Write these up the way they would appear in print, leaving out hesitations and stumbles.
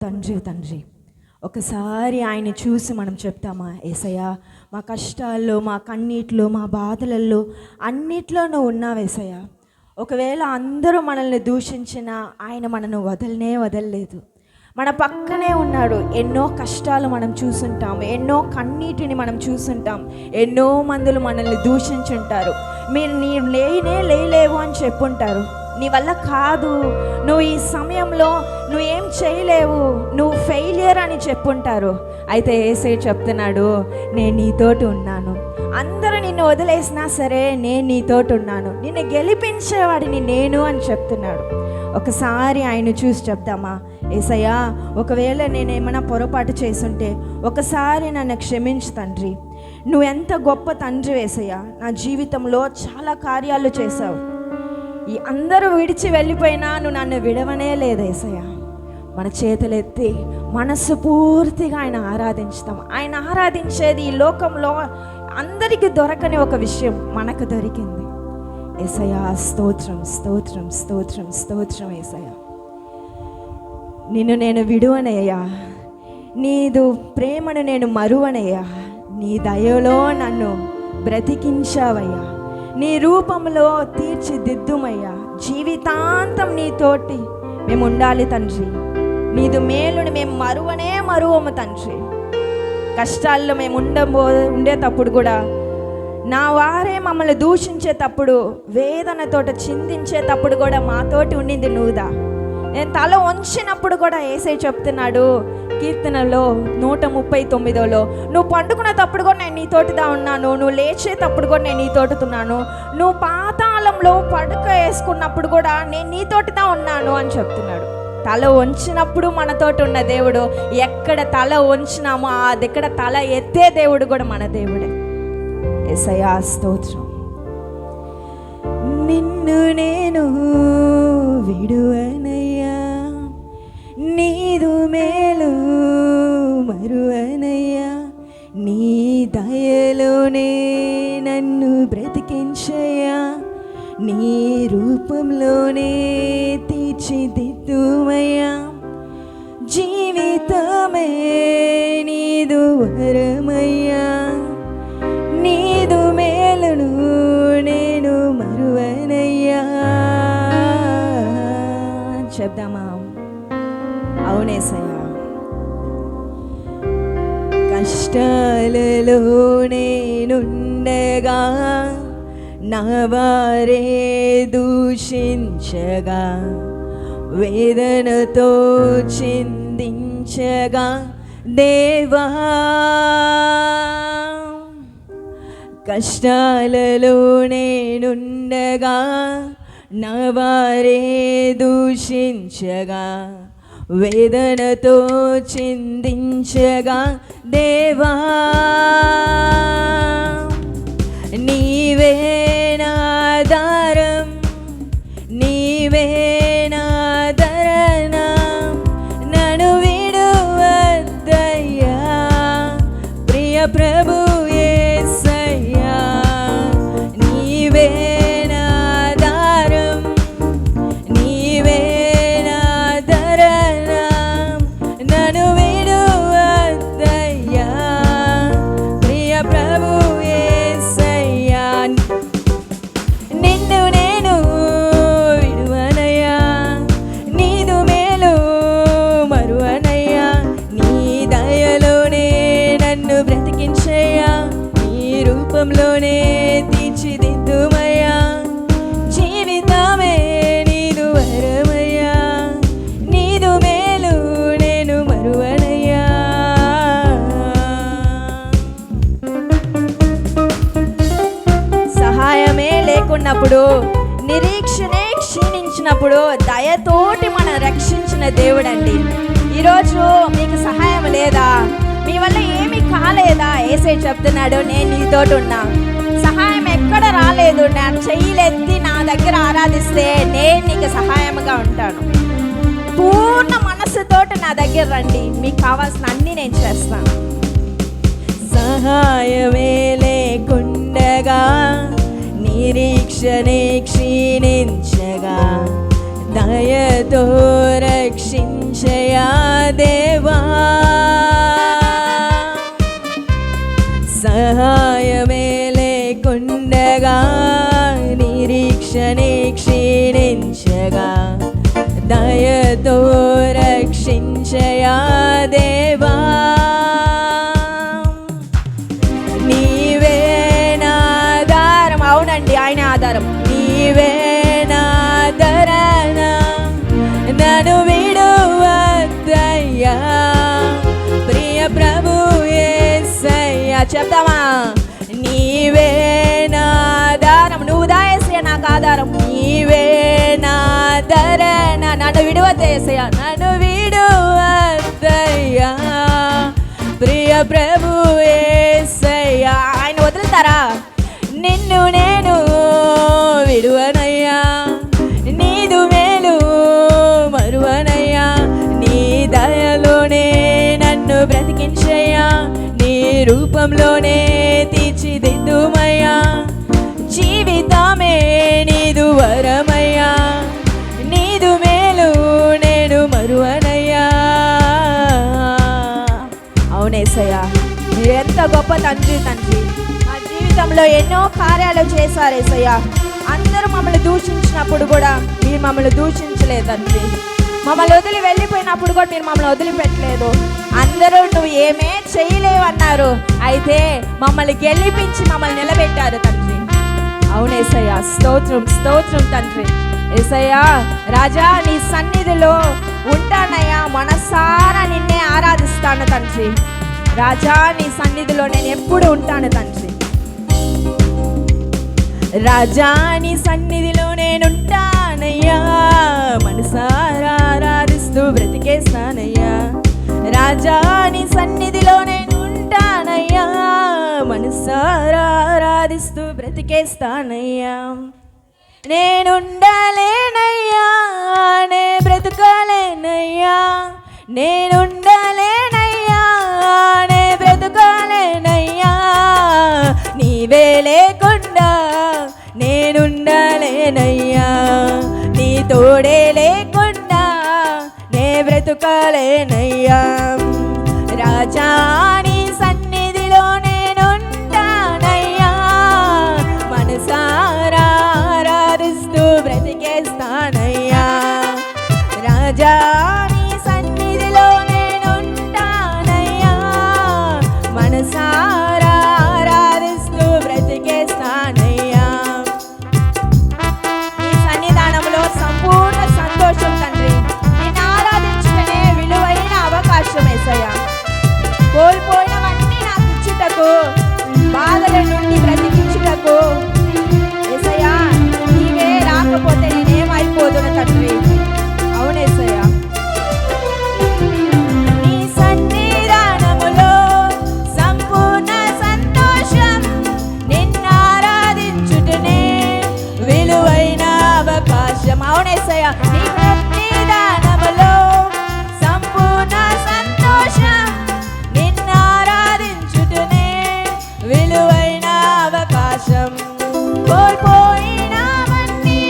తండ్రి ఒకసారి ఆయన చూసి మనం చెప్తామా, యేసయ్యా మా కష్టాల్లో, మా కన్నీటిలో, మా బాధలలో అన్నిట్లో నువ్వు ఉన్నావు యేసయ్యా. ఒకవేళ అందరూ మనల్ని దూషించినా ఆయన మనను వదలలేదు. మన పక్కనే ఉన్నాడు. ఎన్నో కష్టాలు మనం చూసుంటాం, ఎన్నో కన్నీటిని మనం చూసుంటాం, ఎన్నో మందులు మనల్ని దూషించుంటారు. మీరు నీ లేలేవు అని చెప్పుంటారు. నీ వల్ల కాదు, నువ్వు ఈ సమయంలో నువ్వేం చేయలేవు, నువ్వు ఫెయిలియర్ అని చెప్పుంటారు. అయితే యేసయ్య చెప్తున్నాడు, నేను నీతోటి ఉన్నాను. అందరూ నిన్ను వదిలేసినా సరే నేను నీతోటి ఉన్నాను, నిన్ను గెలిపించేవాడిని నేను అని చెప్తున్నాడు. ఒకసారి ఆయన చూసి చెప్తామా, యేసయ్యా ఒకవేళ నేనేమైనా పొరపాటు చేసుంటే ఒకసారి నన్ను క్షమించు తండ్రి. నువ్వెంత గొప్ప తండ్రి యేసయ్యా, నా జీవితంలో చాలా కార్యాలు చేశావు. ఈ అందరూ విడిచి వెళ్ళిపోయినా నువ్వు నన్ను విడవనే లేదు యేసయ్యా. మన చేతులెత్తి మనస్సు పూర్తిగా ఆయన ఆరాధించుతాం. ఆయన ఆరాధించేది ఈ లోకంలో అందరికీ దొరకని ఒక విషయం మనకు దొరికింది. యేసయ్యా స్తోత్రం స్తోత్రం స్తోత్రం స్తోత్రం యేసయ్యా. నిన్ను నేను విడువనయ్యా, నీదు ప్రేమను నేను మరువనయ్యా. నీ దయలో నన్ను బ్రతికించావయ్యా, నీ రూపంలో తీర్చిదిద్దుమయ్యా. జీవితాంతం నీతోటి మేము ఉండాలి తండ్రి. నీదు మేలుని మేము మరువము తండ్రి. కష్టాల్లో మేము ఉండేటప్పుడు కూడా, నా వారే మమ్మల్ని దూషించేటప్పుడు, వేదనతోట చిందించేటప్పుడు కూడా మాతోటి ఉండింది నువ్వుదా. నేను తల వంచినప్పుడు కూడా యేసయ్య చెప్తున్నాడు కీర్తనలో 139లో, నువ్వు పండుకునేటప్పుడు కూడా నేను నీతోటిదా ఉన్నాను, నువ్వు లేచేటప్పుడు కూడా నేను నీతోటితున్నాను, నువ్వు పాతాళంలో పడుక వేసుకున్నప్పుడు కూడా నేను నీతోటిదా ఉన్నాను అని చెప్తున్నాడు. తల వంచినప్పుడు మనతోటి ఉన్న దేవుడు, ఎక్కడ తల వంచినామో ఆ దగ్గర తల ఎత్తే దేవుడు కూడా మన దేవుడే. యేసయ్యా స్తోత్రం. నిన్ను నేను విడువనయ్యా, నీదు మేలు మరువనయ్యా. నీ దయలోనే నన్ను బ్రతికించయ్యా, నీ రూపంలోనే తీర్చిదిద్దుమయ్యా. జీవితమే నీదు వరమయ్యా, నీదు మేలును నేను మరువనయ్యా. చెప్దామా? అవునేసయ్యా. కష్టాలలో నేనుండగా నా వారే దూషించగా, వేదనతో చిందించగా దేవా, కష్టాలలో నేనుండగా నా వారే దూషించగా, వేదనతో చిందించగా దేవా, నీవే నాధారం, నీవే నాధరణ, నన్ను విడువద్దయ్యా ప్రియ ప్రభు యేసయ్యా. నీవే నాధారం, నీవే నాధరణ, నన్ను విడువద్దయ్యా ప్రియ ప్రభు యేసయ్యా. నిన్ను నేను విడువనయ్యా, నీదు మేలు మరువనయ్యా. నీ దయలోనే నన్ను బ్రతికించయ్యా, నీ రూపంలోనే తీర్చిదిద్దుమయ్యా. జీవితమే నీదు వరమయ్యా, నీదు మేలు నేను మరువనయ్యా. సహాయమే లేకున్నప్పుడు, నిరీక్షణే క్షీణించినప్పుడు దయతోటి మనం రక్షించిన దేవుడండి. ఈరోజు మీకు సహాయం లేదా? మీ వల్ల ఏమీ కాలేదా? యేసయ్య చెప్తున్నాడు, నేను నీతోటి ఉన్నా. సహాయం ఎక్కడ రాలేదు, నా చెయ్యిలెత్తి నా దగ్గర ఆరాధిస్తే నేను నీకు సహాయంగా ఉంటాను. పూర్ణ మనస్సుతోటి నా దగ్గర రండి, మీకు కావాల్సిన అన్నీ నేను చేస్తాను. సహాయమే లేకుండగా, నిరీక్షణే క్షీణించగా దయతో రక్షించయా దేవా, సహాయమే లేకుండగా నిరీక్షణే క్షీణించగా దయతో రక్షించయా దేవా, నీవే నా ఆధారం. అవునండి, ఆయన ఆధారం. నీవే నా ధరణ, నన్ను విడువద్దయ్యా ప్రియ ప్రభు యేసయ్యా. చెప్తామా? నీవే నా ఆధారం. నువ్వు దాయేసయ్యా నాకు ఆధారం. నీవే నా ధరణ, నన్ను విడువద్దయ్యా, నన్ను విడువద్దయ్యా ప్రియ ప్రభు యేసయ్యా. ఆయన వదులుతారా? నిన్ను నేను విడువనయ్యా, నీదు మేలు మరువనయ్యా, నీ దయలోనే నన్ను బ్రతికించయ్యా, నీ రూపంలోనే తీర్చిదిద్దుమయ్యా, జీవితమే నీదు వరమయ్యా, నీదు మేలు నేను మరువనయ్యా. అవునేసయ్యా, మీరు ఎంత గొప్ప తండ్రి. మా జీవితంలో ఎన్నో కార్యాలు చేశారు యేసయ్యా. అందరూ మమ్మల్ని దూషించినప్పుడు కూడా మీరు మమ్మల్ని దూషించలేదు తండ్రి. మమ్మల్ని వదిలి వెళ్ళిపోయినప్పుడు కూడా మీరు మమ్మల్ని వదిలిపెట్టలేదు. అందరూ నువ్వు ఏమే చేయలేవు అన్నారు, అయితే మమ్మల్ని గెలిపించి మమ్మల్ని నిలబెట్టారు తండ్రి. అవునేసయ్యా, స్తోత్రం స్తోత్రం తండ్రి. యేసయ్యా రాజా, నీ సన్నిధిలో ఉంటానయ్యా, మనసారా నిన్నే ఆరాధిస్తాను తండ్రి. రాజా, నీ సన్నిధిలో నేను ఎప్పుడు ఉంటాను తండ్రి. రాజా, నీ సన్నిధిలో నేనుంటానయ్యా, మనసారా ఆరాధిస్తూ బ్రతికేస్తానయ్యా. రాజా, నీ సన్నిధిలో నేనుంటానయ్యా, మనసారా ఆరాధిస్తూ బ్రతికేస్తానయ్యా. నేనుండలేనయ్యా, నే బ్రతుకలేనయ్యా, నేనుండలేనయ్యా, నే బ్రతుకలేనయ్యా, నీవే లేకుండా నేనుండలేనయ్యా, నీ తోడే లేకుండా నే బ్రతుకలేనయ్యా. రాజా, నీ సన్నిధిలో నేనుంటానయ్యా, మనసారా ఆరాధిస్తూ బ్రతికేస్తానయ్యా. రాజా, నీ సన్నిధిలో నేనుంటానయ్యా, మనసారా ఆరాధిస్తూ బ్రతికేస్తానయ్యా. నీ సన్నిధానంలో సంపూర్ణ సంతోషం తండ్రి. నిన్ను ఆరాధించడమే విలువైన అవకాశం యేసయ్యా. కోల్పోయినవన్నీ నాకు ఇచ్చుటకు, బాధల నుండి బ్రతికించుటకు యేసయ్యా, నీవే రాకపోతే నేనేమైపోదును తండ్రి. అవునేసయ్యా, నీ సన్నిధానములో సంపూర్ణ సంతోషం, నిన్ను ఆరాధించుటనే విలువైన అవకాశం. అవునేసయ్యా, నీ సన్నిధానములో సంపూర్ణ సంతోషం, నిన్ను ఆరాధించుటనే విలువైన అవకాశం. కోల్పోయినవన్నీ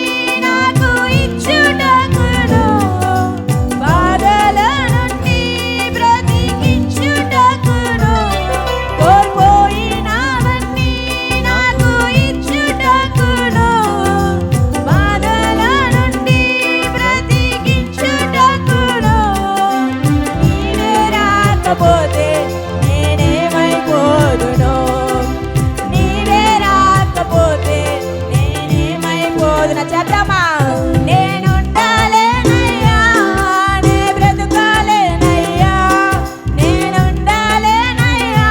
నాకు ఇచ్చుటకును, బాధల నుండి బ్రతికించుటకును, కోల్పోయినవన్నీ నాకు ఇచ్చుటకును, బాధల నుండి బ్రతికించుటకును, నీవే రాకపోతే నేనేమైపోదును, నీవే రాకపోతే నేనేమైపోదును. చెప్తామా? నేనుండాలేనయ్యా, నే బ్రతుకాలేనయ్యా, నేనుండాలేనయ్యా,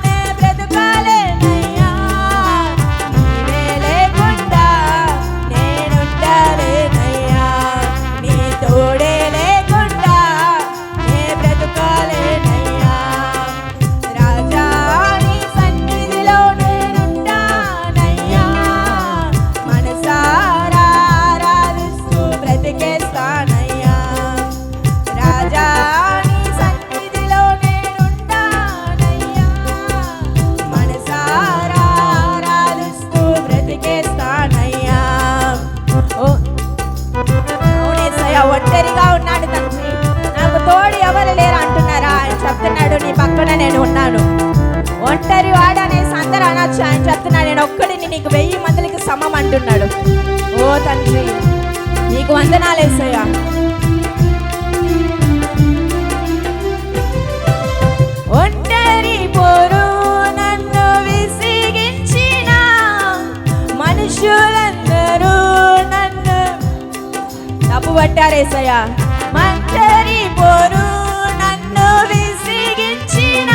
నే బ్రతుకాలేనయ్యా, నీవే లేకుండా నేనుండాలేనయ్యా, నీ తోడే లేకుండా నే బ్రతుకాలేనయ్యా. నీకు 1000 మందికి సమం అంటున్నాడు. ఓ తండ్రి నీకు వందనాలు యేసయ్యా. ఒంటరి పోరు నన్ను విసిగించిన మనుషులందరూ నన్ను తప్పు పట్టారేసయ్యా. ఒంటరి పోరు నన్ను విసిగించిన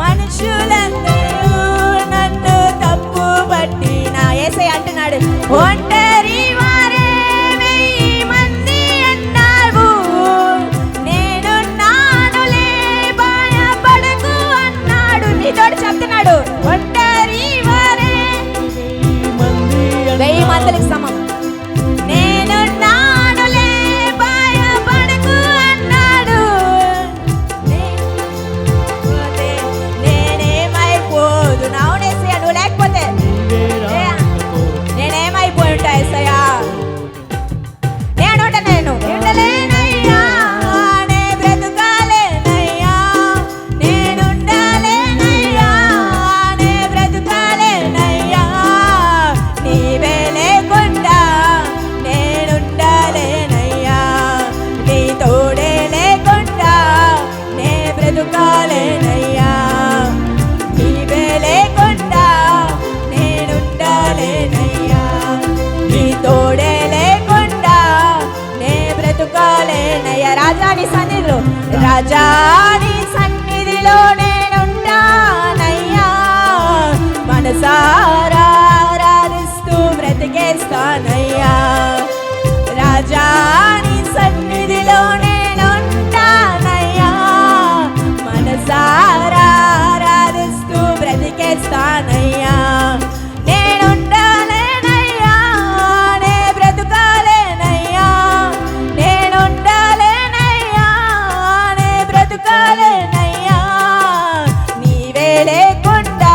మనుషులందరూ నన్ను తప్పు పట్టిన యేసయ్య అంటున్నాడు, ఒంటరి వారే 1000 మంది అన్నారు, నేనున్నానులే భయపడకు అన్నాడు. నీతోటి చెప్తున్నాడు, ఒంటరి వారే 1000 మందికి సమం, నేనున్నానులే భయపడకు అన్నాడు. నేనేమైపోదు అవునేసయ్యా, నువ్వు లేకపోతే నేనేమైపోయి ఉంటా యేసయ్యా. నేను ఉండలేనయ్యా, నే బ్రతుకాలేనయ్యా, నేనుండాలేనయ్యా, నే బ్రతుకాలేనయ్యా, నీవే లేకుండా నేనుండాలేనయ్యా, నీ తోడే లేకుండా నే బ్రతుకాలేనయ్యా, నీవే లేకుండా నేనుండాలేనయ్యా, నీ తోడే లేకుండా నే బ్రతుకాలేనయ్యా. రాజాని సన్నిధిలో, రాజాని సన్నిధిలో నేనుంటానయ్యా, మనసారా ఆరాధిస్తూ బ్రతికేస్తానయ్యా. రాజాని సన్నిధిలో నేనుంటానయ్యా, మనసారా ఆరాధిస్తూ బ్రతికేస్తానయ్యా. నేనుండాలేనయ్యా, నే బ్రతుకాలేనయ్యా, నేనుండాలేనయ్యా, నే బ్రతుకాలేనయ్యా, నీవే లేకుండా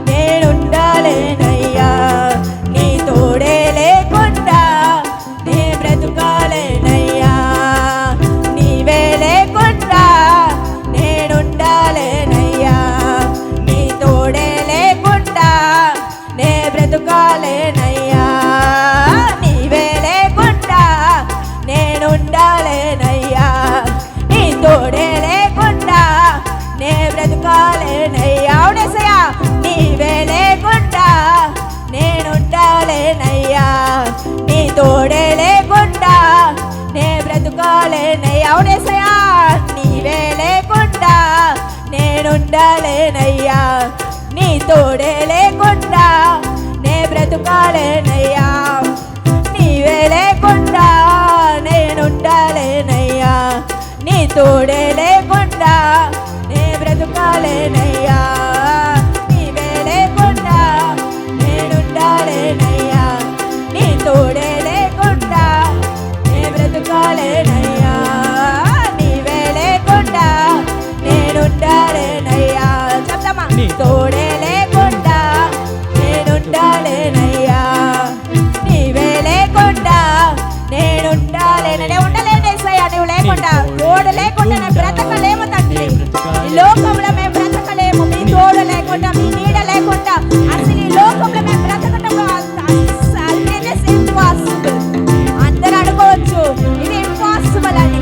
నేనుండాలేనయ్యా, నీ తోడే లేకుండా నే బ్రతుకాలేనయ్యా, నీవే లేకుండా నేనుండాలేనయ్యా, నీ తోడే లేకుండా నే బ్రతుకాలేనయ్యా, నీవే లేకుండా నేనుండాలేనయ్యా, నీ తోడే లేకుండా నే బ్రతుకాలేనయ్యా. అవునేసయ్యా, నీవే లేకుండా నేనుండాలేనయ్యా, నీ తోడే లేకుండా నే బ్రతుకాలేనయ్యా. అవునేసయ్యా, నీవే లేకుండా నేనుండాలేనయ్యా, నీ తోడే లేకుండా నే బ్రతుకాలేనయ్యా, నీవే లేకుండా నేనుండాలేనయ్యా, నీ తోడే లేకుండా నే బ్రతుకాలేనయ్యా, నీవే లేకుండా నేనుండాలేనయ్యా, నీ తోడే లేకుండా నే బ్రతుకాలేనయ్యా, నీవే లేకుండా నేనుండాలేనయ్యా. చెప్తామా, నీ తోడే లేకుండా నేనుండాలేనయ్యా, నీవే లేకుండా నేనుండాలేననే. ఉండలేనేసయ్యా, నువ్వు లేకుండా, తోడు లేకుండా నేను బ్రతకలేము తండ్రి. ఈ లోకంలో మేము బ్రతకలేము, మీ తోడు లేకుండా, మీ నీడ లేకుండా అసలు ఈ లోకంలో మేము బ్రతకటం ఇంపాసిబుల్. అందరూ అనుకోవచ్చు ఇది ఇంపాసిబుల్ అని,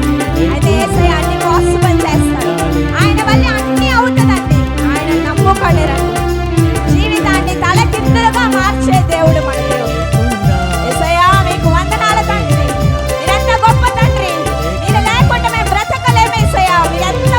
అయితే యేసయ్య అన్ని పాసిబుల్ చేస్తాడు. ఆయన వల్ల అన్ని అవుతుందండి. ఆయన నమ్ముకొని రండి, జీవితాన్ని తలకిందులుగా మార్చే దేవుడు మన దేవుడు. యేసయ్య మీకు వందనాలు తండ్రి, మీరెంత గొప్ప తండ్రి, మీరు లేకుండా మేము బ్రతకలేము యేసయ్య, మీరెంత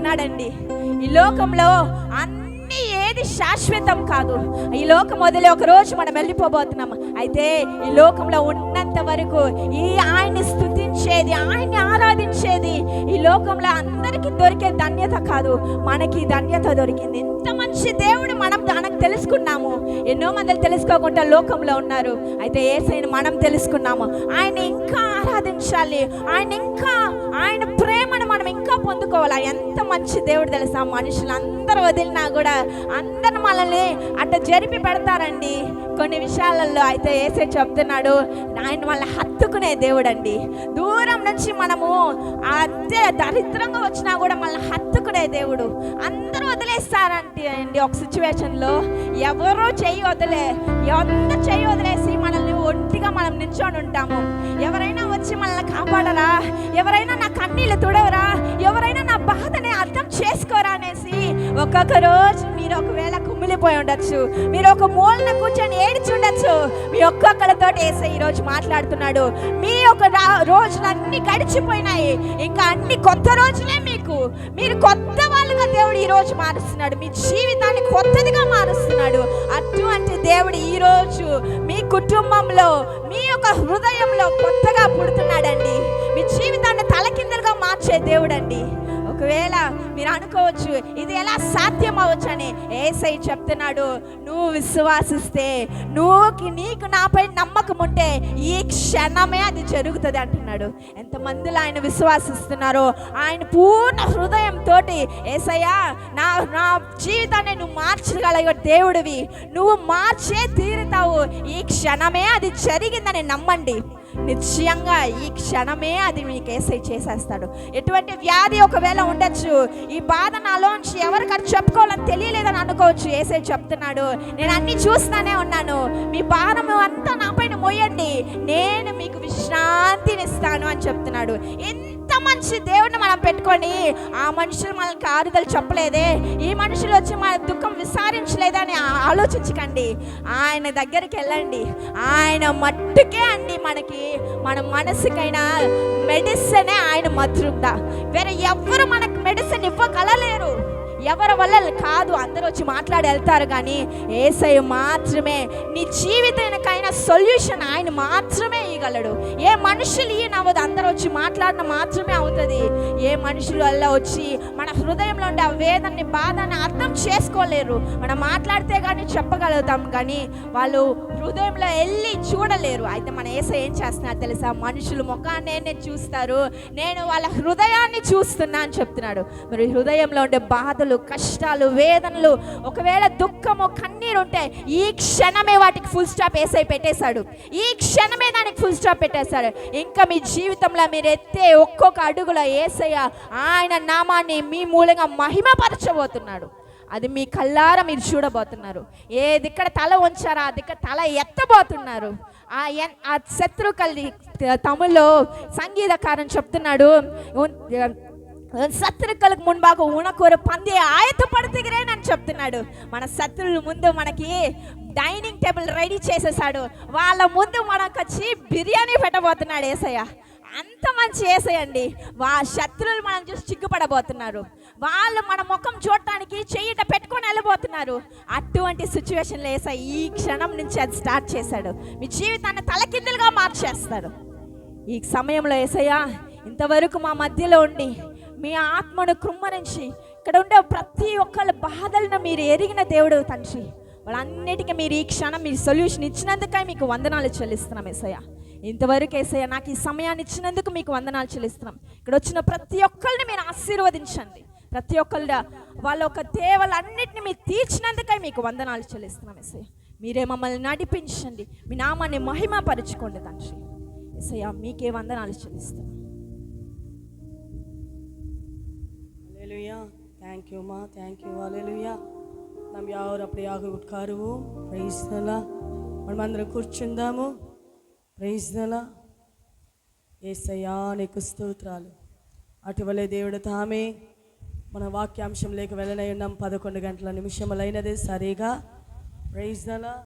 ఉన్నాడండి. ఈ లోకంలో అన్ని ఏది శాశ్వతం కాదు. ఈ లోకం వదిలే ఒక రోజు మనం వెళ్ళిపోబోతున్నాం. అయితే ఈ లోకంలో ఉన్నంత వరకు ఈ ఆయన్ని స్తుతించేది, ఆయన్ని ఆరాధించేది ఈ లోకంలో అందరికీ దొరికే ధన్యత కాదు, మనకి ధన్యత దొరికింది. ఇంత మంచి దేవుడు మనం మనకు తెలుసుకున్నాము. ఎన్నో మంది తెలుసుకోకుండా లోకంలో ఉన్నారు. అయితే యేసయ్యను మనం తెలుసుకున్నాము. ఆయన ఇంకా ఆరాధించాలి, ఆయన ప్రేమను మనం ఇంకా పొందుకోవాలి. ఎంత మంచి దేవుడు తెలుసా. మనుషులందరూ వదిలినా కూడా అందరు మనల్ని అట్ట జరిపి పెడతారండి కొన్ని విషయాలలో. అయితే యేసయ్య చెప్తున్నాడు, ఆయన వాళ్ళని హత్తుకునే దేవుడు అండి. దూరం నుంచి మనము అంతే దరిద్రంగా వచ్చినా కూడా మనల్ని హత్తుకునే దేవుడు. అందరూ వదిలేస్తారంటే అండి ఒక సిచ్యువేషన్లో ఎవరో చెయ్యి వదిలేసి మనల్ని ఒంటిగా మనం నిల్చొని ఉంటాము. ఎవరైనా వచ్చి మనల్ని కాపాడరా, ఎవరైనా నా కన్నీళ్ళు తుడవరా, ఎవరైనా నా బాధని అర్థం చేసుకోరా అనేసి ఒక్కొక్క రోజు మీరు ఒకవేళ కుమిలిపోయి ఉండొచ్చు, మీరు ఒక మూలన కూర్చొని ఏడిచి ఉండొచ్చు. మీ ఒక్కొక్కరితో యేసయ్య ఈరోజు మాట్లాడుతున్నాడు. మీ ఒక రోజులన్నీ గడిచిపోయినాయి, ఇంకా అన్ని కొత్త రోజులే మీరు కొత్త వాళ్ళుగా దేవుడు ఈరోజు మారుస్తున్నాడు. మీ జీవితాన్ని కొత్తదిగా మారుస్తున్నాడు. అటువంటి దేవుడు ఈరోజు మీ కుటుంబంలో, మీ యొక్క హృదయంలో కొత్తగా పుడుతున్నాడండి. మీ జీవితాన్ని తలకిందలుగా మార్చే దేవుడు అండి. ఒకవేళ మీరు అనుకోవచ్చు ఇది ఎలా సాధ్యం అవ్వచ్చు అని, యేసయ్య చెప్తున్నాడు, నువ్వు విశ్వాసిస్తే, నీకు నాపై నమ్మకం ఉంటే ఈ క్షణమే అది జరుగుతుంది అంటున్నాడు. ఎంతమందిలో ఆయన విశ్వాసిస్తున్నారో, ఆయన పూర్ణ హృదయంతో యేసయ్య నా జీవితాన్ని నువ్వు మార్చగలిగే దేవుడివి, నువ్వు మార్చే తీరుతావు, ఈ క్షణమే అది జరిగిందని నమ్మండి. నిశ్చయంగా ఈ క్షణమే అది మీకు యేసయ్య చేసేస్తాడు. ఎటువంటి వ్యాధి ఒకవేళ ఉండొచ్చు, ఈ బాధ నాలోంచి ఎవరికైనా చెప్పుకోవాలని తెలియలేదని అనుకోవచ్చు. యేసయ్య చెప్తున్నాడు, నేను అన్ని చూస్తానే ఉన్నాను, మీ భారము అంతా నా పైన మోయండి, నేను మీకు విశ్రాంతినిస్తాను అని చెప్తున్నాడు. ఎంత మంచి దేవుడిని మనం పెట్టుకొని ఆ మనుషులు మనకి ఆరుదలు చెప్పలేదే, ఈ మనుషులు వచ్చి మన దుఃఖం విసారించలేదే అని ఆలోచించకండి. ఆయన దగ్గరికి వెళ్ళండి. ఆయన మట్టుకే అండి మనకి, మన మనసుకైనా మెడిసిన్ ఆయన మధురంగా. వేరే ఎవరు మనకు మెడిసిన్ ఇవ్వగలలేరు, ఎవరి వల్ల కాదు. అందరూ వచ్చి మాట్లాడి వెళ్తారు, కానీ యేసయ్య మాత్రమే నీ జీవితానికైనా సొల్యూషన్ ఆయన మాత్రమే ఇవ్వగలడు. ఏ మనుషులు ఈయనవ్వదు, అందరూ వచ్చి మాట్లాడిన మాత్రమే అవుతుంది. ఏ మనుషులు వల్ల వచ్చి మన హృదయంలో ఉండే ఆ వేదనని, బాధని అర్థం చేసుకోలేరు. మనం మాట్లాడితే కానీ చెప్పగలుగుతాం, కానీ వాళ్ళు హృదయంలో వెళ్ళి చూడలేరు. అయితే మన యేసయ్య ఏం చేస్తున్నారు తెలుసా, మనుషులు ముఖాన్ని నేను చూస్తారు, నేను వాళ్ళ హృదయాన్ని చూస్తున్నా అని చెప్తున్నాడు. మరి హృదయంలో ఉండే బాధలు, కష్టాలు, వేదనలు, ఒకవేళ దుఃఖము, కన్నీరు ఉంటే ఈ క్షణమే వాటికి ఫుల్ స్టాప్ యేసయ్య పెట్టేశాడు. ఈ క్షణమే దానికి ఫుల్ స్టాప్ పెట్టేశాడు. ఇంకా మీ జీవితంలో మీరు ఎత్తే ఒక్కొక్క అడుగులో యేసయ్య ఆయన నామాన్ని మీ మూలంగా మహిమపరచబోతున్నాడు. అది మీ కళ్ళారా మీరు చూడబోతున్నారు. ఏ దిక్కడ తల ఉంచారో ఆ దిక్కడ తల ఎత్తబోతున్నారు. ఆ శత్రుకల్లి తమిళ్లో సంగీతకారన్ చెప్తున్నాడు, శత్రుకలకు మున్బాగా ఉణకూర పంది ఆయతపడుతుగిరేనని చెప్తున్నాడు. మన శత్రువుల ముందు మనకి డైనింగ్ టేబుల్ రెడీ చేసేసాడు, వాళ్ళ ముందు మనకు వచ్చి బిర్యానీ పెట్టబోతున్నాడు యేసయ్య. అంత మంచి యేసయ్య అండి. శత్రువులు మనం చూసి చిగ్గుపడబోతున్నారు, వాళ్ళు మన ముఖం చూడటానికి చెయ్యిట పెట్టుకొని వెళ్ళబోతున్నారు. అటువంటి సిచ్యువేషన్లో యేసయ్య ఈ క్షణం నుంచి అది స్టార్ట్ చేశాడు. మీ జీవితాన్ని తలకిందులుగా మార్చేస్తాడు. ఈ సమయంలో యేసయ్య ఇంతవరకు మా మధ్యలో ఉండి మీ ఆత్మను కృమ్మరించి ఇక్కడ ఉండే ప్రతి ఒక్కళ్ళ బాధలను మీరు ఎరిగిన దేవుడు తండ్రి, వాళ్ళన్నిటికీ మీరు ఈ క్షణం మీరు సొల్యూషన్ ఇచ్చినందుకే మీకు వందనాలు చెల్లిస్తున్నాం యేసయ్య. ఇంతవరకు యేసయ్య నాకు ఈ సమయాన్ని ఇచ్చినందుకు మీకు వందనాలు చెల్లిస్తున్నాం. ఇక్కడ వచ్చిన ప్రతి ఒక్కరిని మీరు ఆశీర్వదించండి. ప్రతి ఒక్కళ్ళ వాళ్ళ యొక్క దేవలన్నిటిని మీరు తీర్చినందుకే మీకు వందనాలు చెల్లిస్తున్నాం యేసయ్య. మీరే మమ్మల్ని నడిపించండి, మీ నామాన్ని మహిమపరచుకోండి తండ్రి. యేసయ్య మీకే వందనాలు చెల్లిస్తున్నాం. ஹல்லேலூயா. தேங்க் யூமா, தேங்க் யூ. ஹல்லேலూయా. நாம் யாரும் அப்படியாக உட்காருவோம். Praise the lord. మనమందరం కూర్చుందాము. Praise the lord. యేసయ్యా నీకు స్తోత్రాలు. అటువలే దేవుడు తామే మన వాక్యాంశం లేక వెళ్ళనై ఉన్నాం. 11 గంటల నిమిషములైనదే సరిగా. Praise the lord.